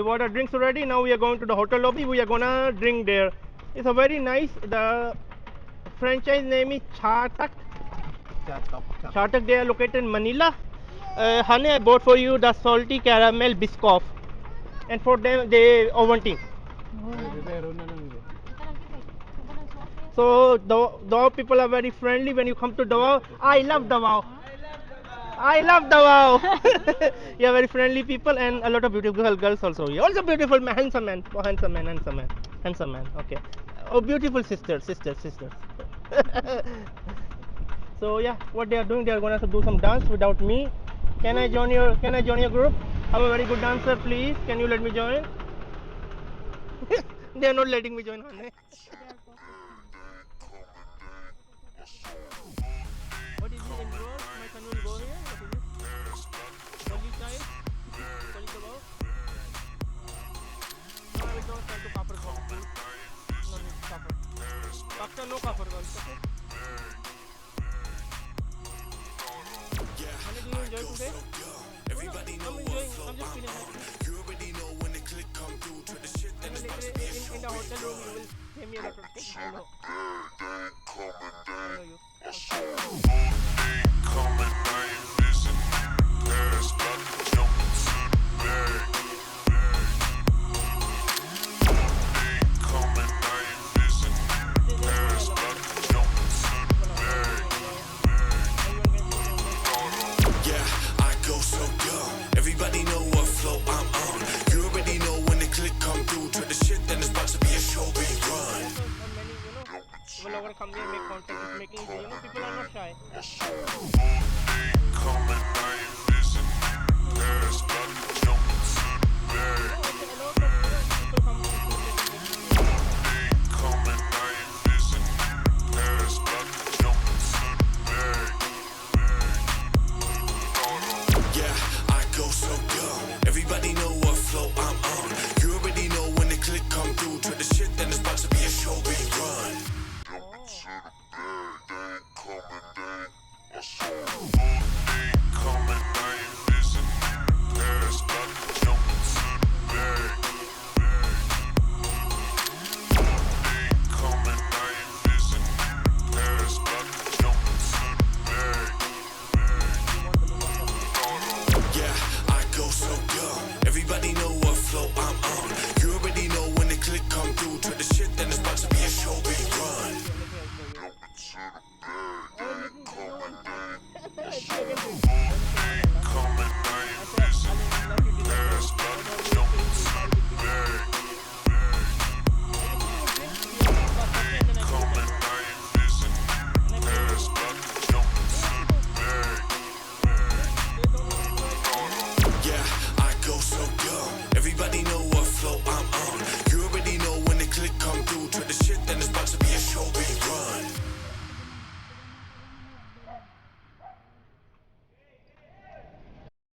We bought our drinks already. Now we are going to the hotel lobby. We are gonna drink there. It's a very nice. The franchise name is Chartak. Chartak. They are located in Manila. Honey, I bought for you the salty caramel biscoff, and for them they Ovaltine. So Davao people are very friendly when you come to Davao. I love Davao. I love Davao. You are very friendly people and a lot of beautiful girls also. You also beautiful man, handsome man, oh, handsome man, handsome man, handsome man. Okay. Oh, beautiful sisters. So yeah, what they are doing, they are gonna do some dance without me. Can I join your group? I'm a very good dancer. Please, can you let me join? They are not letting me join. Honey. What is it involved? My son will go here. What is it? Only child? Only Davao? No, I will not send to Kapur girls, please. No need Kapur. Pakistan, no Kapur girls. Okay? Honey, do you enjoy today? I'm enjoying. I'm just feeling happy. You already know when the click come through to the shit then it's supposed to be in the hotel room you will pay me a lot of things. I know you. Okay.